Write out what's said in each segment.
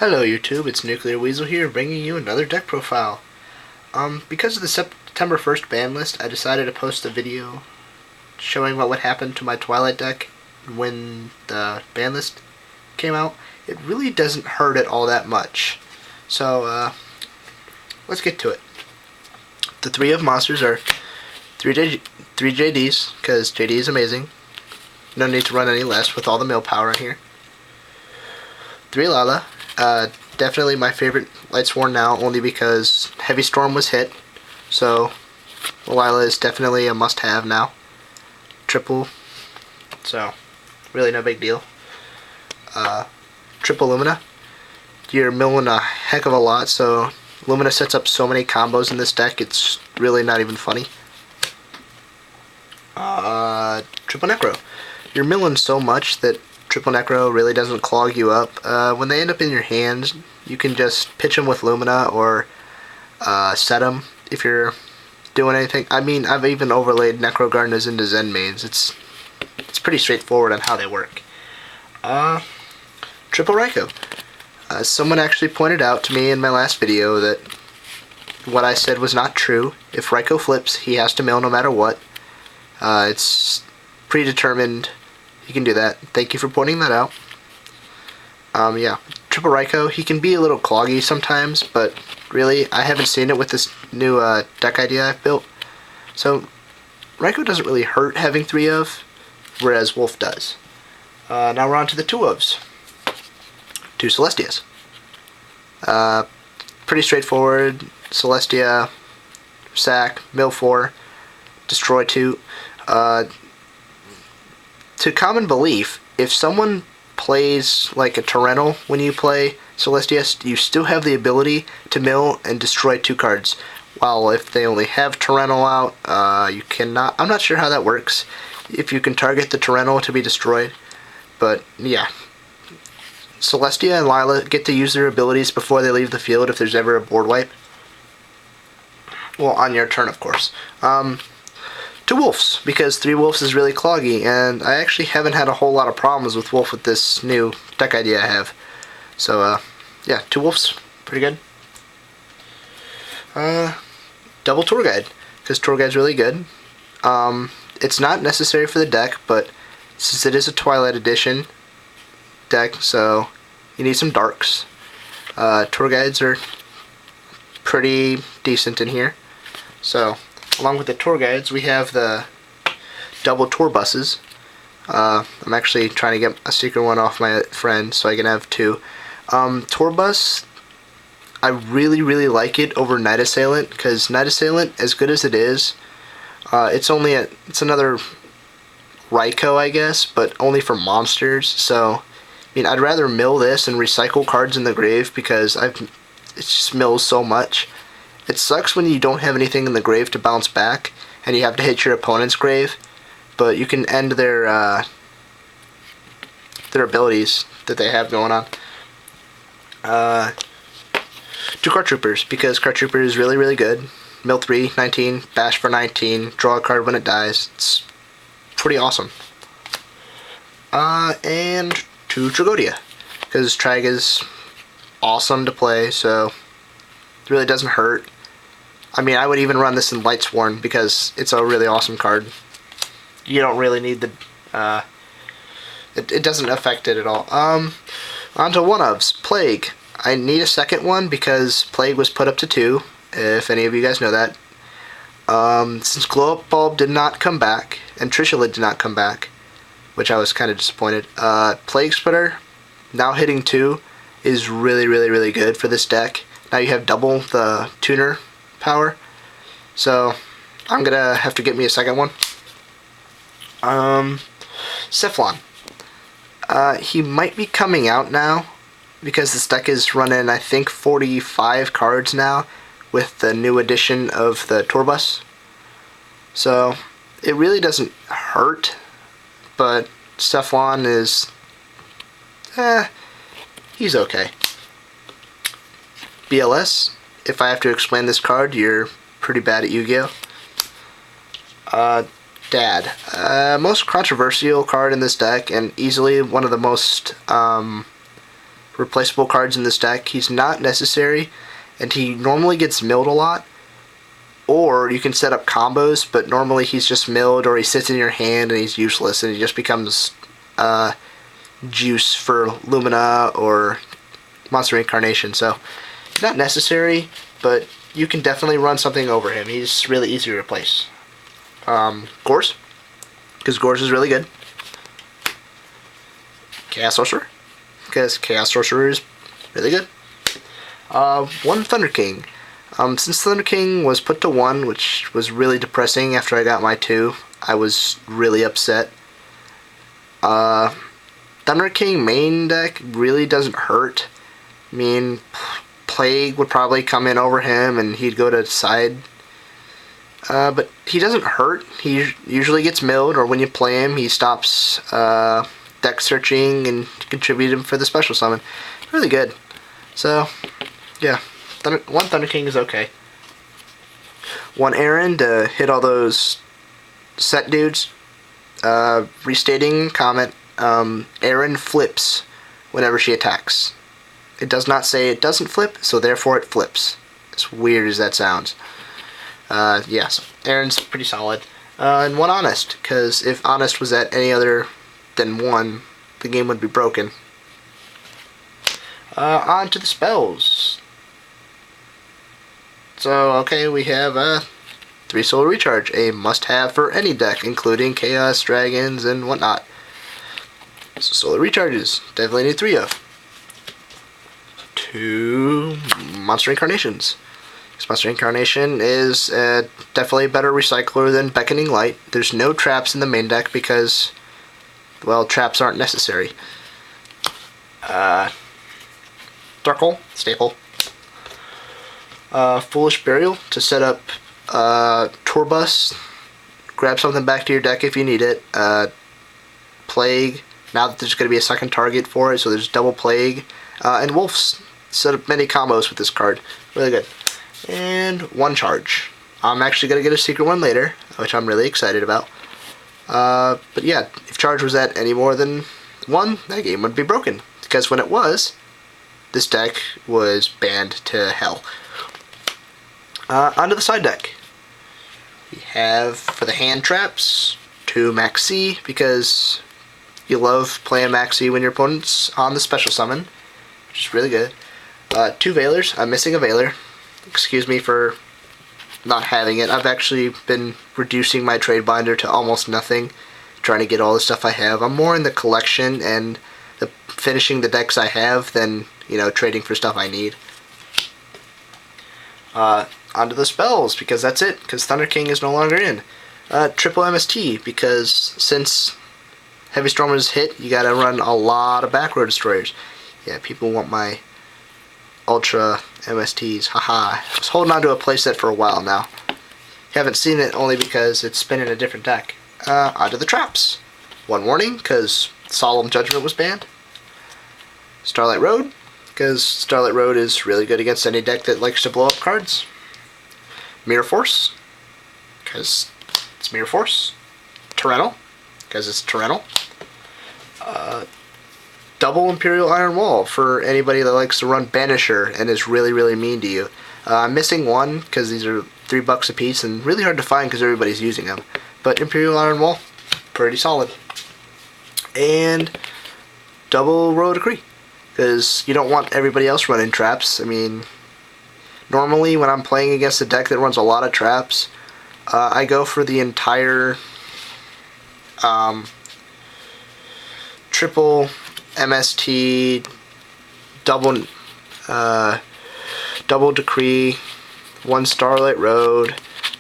Hello YouTube, it's Nuclear Weasel here, bringing you another deck profile. Because of the September 1st ban list, I decided to post a video showing what would happen to my Twilight deck when the ban list came out. It really doesn't hurt it all that much. So, let's get to it. The three of monsters are three JDs, because JD is amazing. No need to run any less with all the mill power in here. 3 Lala. Definitely my favorite Lightsworn now, only because Heavy Storm was hit, so Lila is definitely a must-have now. Triple, so really no big deal. Triple Lumina. You're milling a heck of a lot, so Lumina sets up so many combos in this deck, it's really not even funny. Triple Necro. You're milling so much that Triple Necro really doesn't clog you up. When they end up in your hands, you can just pitch them with Lumina or set them if you're doing anything. I mean, I've even overlaid Necro Gardenas into Zen Mains. It's pretty straightforward on how they work. Triple Raikou. Someone actually pointed out to me in my last video that what I said was not true. If Raikou flips, he has to mill no matter what. It's predetermined. You can do that. Thank you for pointing that out. Yeah, Triple Raikou, he can be a little cloggy sometimes, but really, I haven't seen it with this new deck idea I've built. So, Raikou doesn't really hurt having 3 of, whereas Wolf does. Now we're on to the 2 ofs. 2 Celestias. Pretty straightforward. Celestia, sack, mill 4, destroy 2. To common belief, if someone plays like a Torrential when you play Celestia, you still have the ability to mill and destroy 2 cards. While if they only have Torrential out, you cannot. I'm not sure how that works, if you can target the Torrential to be destroyed. But yeah, Celestia and Lila get to use their abilities before they leave the field if there's ever a board wipe. Well, on your turn, of course. 2 Wolves, because 3 Wolves is really cloggy, and I actually haven't had a whole lot of problems with Wolf with this new deck idea I have. So, yeah, 2 Wolves, pretty good. Double Tour Guide, because Tour Guide's really good. It's not necessary for the deck, but since it is a Twilight Edition deck, so you need some darks. Tour Guides are pretty decent in here. So, along with the tour guides, we have the double tour buses. I'm actually trying to get a secret one off my friend so I can have 2. Tour bus, I really like it over Night Assailant, because Night Assailant, as good as it is, it's another Raikou, I guess, but only for monsters. So, I mean, I'd rather mill this and recycle cards in the grave, because it just mills so much. It sucks when you don't have anything in the grave to bounce back, and you have to hit your opponent's grave, but you can end their abilities that they have going on. 2 Card Troopers, because Card Trooper is really good. Mill 3, 19, bash for 19, draw a card when it dies. It's pretty awesome. And 2 Tragodia, because Trag is awesome to play, so it really doesn't hurt. I mean, I would even run this in Lightsworn because it's a really awesome card. You don't really need the... It doesn't affect it at all. On to 1-ofs. Plague. I need a second one because Plague was put up to 2, if any of you guys know that. Since Glow Up Bulb did not come back, and Trishula did not come back, which I was kind of disappointed, Plague Splitter, now hitting 2, is really good for this deck. Now you have double the tuner power, so I'm gonna have to get me a second one. Cephalon. He might be coming out now, because this deck is running, I think, 45 cards now, with the new edition of the Tour Bus. So, it really doesn't hurt, but Cephalon is... he's okay. BLS, if I have to explain this card, you're pretty bad at Yu-Gi-Oh! Dad. Most controversial card in this deck, and easily one of the most replaceable cards in this deck. He's not necessary, and he normally gets milled a lot. Or you can set up combos, but normally he's just milled, or he sits in your hand and he's useless, and he just becomes juice for Lumina or Monster Incarnation. So not necessary, but you can definitely run something over him. He's really easy to replace. Gorz, because Gorz is really good. Chaos Sorcerer, because Chaos Sorcerer is really good. One Thunder King. Since Thunder King was put to 1, which was really depressing after I got my 2, I was really upset. Thunder King main deck really doesn't hurt. I mean, Plague would probably come in over him and he'd go to side. But he doesn't hurt. He usually gets milled, or when you play him, he stops deck searching and contribute him for the special summon. Really good. So, yeah. One Thunder King is okay. One Aaron to hit all those set dudes. Restating comment, Aaron flips whenever she attacks. It does not say it doesn't flip, so therefore it flips. As weird as that sounds. Yes, Aaron's pretty solid. And one Honest, because if Honest was at any other than 1, the game would be broken. On to the spells. So, okay, we have 3 Solar Recharge, a must-have for any deck, including Chaos, Dragons, and whatnot. So Solar Recharges, definitely need 3 of. 2 Monster Incarnations. This Monster Incarnation is definitely a better recycler than Beckoning Light. There's no traps in the main deck because, well, traps aren't necessary. Darkle, staple. Foolish Burial to set up Tour Bus. Grab something back to your deck if you need it. Plague, now that there's going to be a second target for it, so there's double Plague. And Wolves, set up many combos with this card. Really good. And one Charge. I'm actually going to get a secret one later, which I'm really excited about. But yeah, if Charge was at any more than 1, that game would be broken. Because when it was, this deck was banned to hell. Onto the side deck. We have, for the hand traps, 2 Maxi, because you love playing Maxi when your opponent's on the special summon, which is really good. 2 Veilers. I'm missing a Veiler. Excuse me for not having it. I've actually been reducing my trade binder to almost nothing, trying to get all the stuff I have. I'm more in the collection and finishing the decks I have than, trading for stuff I need. Onto the spells, because that's it, because Thunder King is no longer in. Triple MST, because since Heavy Stormers hit, you gotta run a lot of back row destroyers. Yeah, people want my Ultra MSTs, haha. I was holding on to a playset for a while now. You haven't seen it only because it's been in a different deck. Onto the traps. One Warning, because Solemn Judgment was banned. Starlight Road, because Starlight Road is really good against any deck that likes to blow up cards. Mirror Force, because it's Mirror Force. Torrential, because it's Torrential. Double Imperial Iron Wall for anybody that likes to run Banisher and is really, really mean to you. I'm missing one because these are $3 a piece and really hard to find because everybody's using them. But Imperial Iron Wall, pretty solid. And Double Royal Decree, because you don't want everybody else running traps. I mean, normally when I'm playing against a deck that runs a lot of traps, I go for the entire triple MST, double Decree, 1 Starlight Road,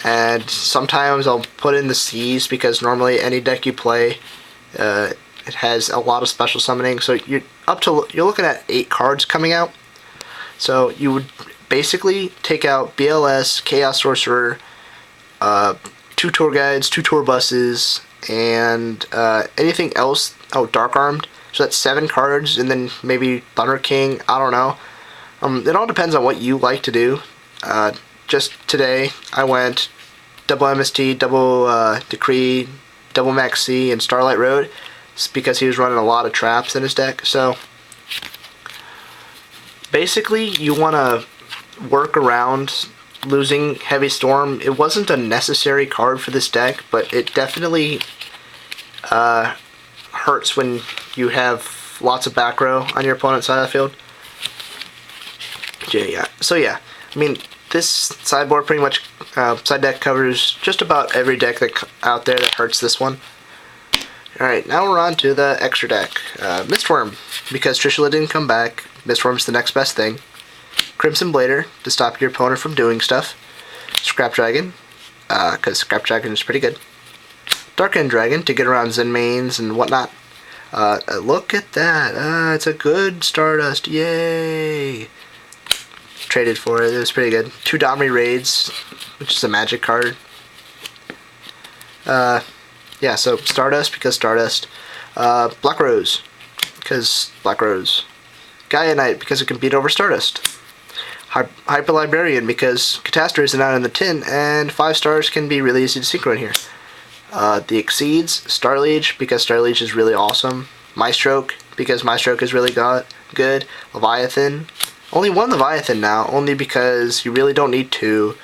and sometimes I'll put in the Seas because normally any deck you play, it has a lot of special summoning. So you're looking at 8 cards coming out. So you would basically take out BLS, Chaos Sorcerer, 2 Tour Guides, 2 Tour Buses, and anything else. Oh, Dark Armed. So that's 7 cards, and then maybe Thunder King. I don't know. It all depends on what you like to do. Just today, I went double MST, double Decree, double Maxi, and Starlight Road. It's because he was running a lot of traps in his deck. So basically you want to work around losing Heavy Storm. It wasn't a necessary card for this deck, but it definitely hurts when you have lots of back row on your opponent's side of the field. Yeah. So yeah, I mean, this sideboard pretty much side deck covers just about every deck that out there that hurts this one. Alright, now we're on to the extra deck. Mistworm, because Trishula didn't come back, Mistworm's the next best thing. Crimson Blader, to stop your opponent from doing stuff. Scrap Dragon, because Scrap Dragon is pretty good. Dark End Dragon, to get around Zen mains and whatnot. Look at that, it's a good Stardust, yay! Traded for it, it was pretty good. 2 Domri Raids, which is a magic card. Yeah, so Stardust, because Stardust. Black Rose, because Black Rose. Gaia Knight, because it can beat over Stardust. Hyper Librarian, because Catastrophe isn't out in the tin, and 5 stars can be really easy to synchro in here. The Exceeds, Starliege, because Starliege is really awesome. Maestroke, because Maestroke is really good. Leviathan. Only 1 Leviathan now, only because you really don't need 2.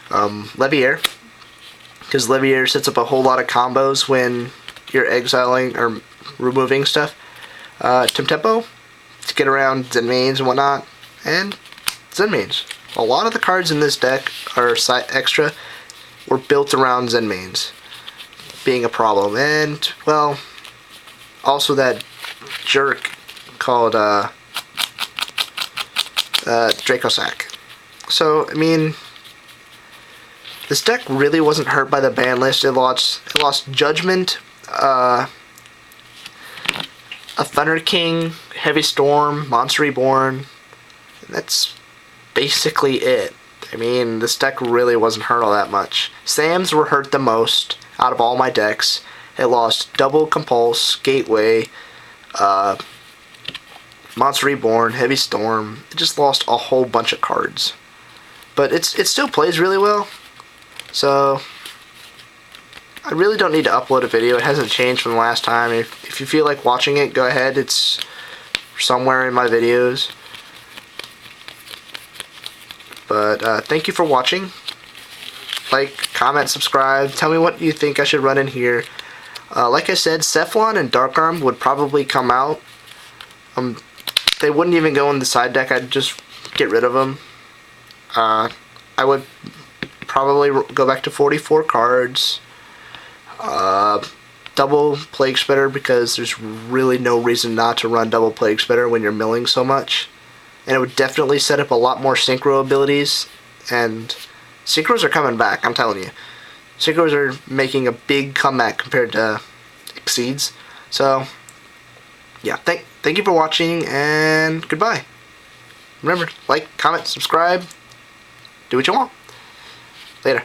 Leviair, because Leviair sets up a whole lot of combos when you're exiling or removing stuff. Temtempo, to get around Zen mains and whatnot, and Zen mains. A lot of the cards in this deck are extra were built around Zen mains being a problem, and well, also that jerk called Dracosac. So I mean, this deck really wasn't hurt by the ban list. It lost Judgment, a Thunder King, Heavy Storm, Monster Reborn. That's basically it. I mean, this deck really wasn't hurt all that much. Sams were hurt the most out of all my decks. It lost Double Compulse, Gateway, Monster Reborn, Heavy Storm. It just lost a whole bunch of cards. But it still plays really well. So I really don't need to upload a video. It hasn't changed from the last time. If you feel like watching it, go ahead. It's somewhere in my videos. But thank you for watching. Like, comment, subscribe. Tell me what you think I should run in here. Like I said, Cephalon and Dark Arm would probably come out. They wouldn't even go in the side deck. I'd just get rid of them. I would probably go back to 44 cards. Double Plague Spitter, because there's really no reason not to run Double Plague Spitter when you're milling so much. And it would definitely set up a lot more Synchro abilities. And Synchros are coming back, I'm telling you. Synchros are making a big comeback compared to Exceeds. So, yeah, thank you for watching, and goodbye. Remember, like, comment, subscribe, do what you want. Later.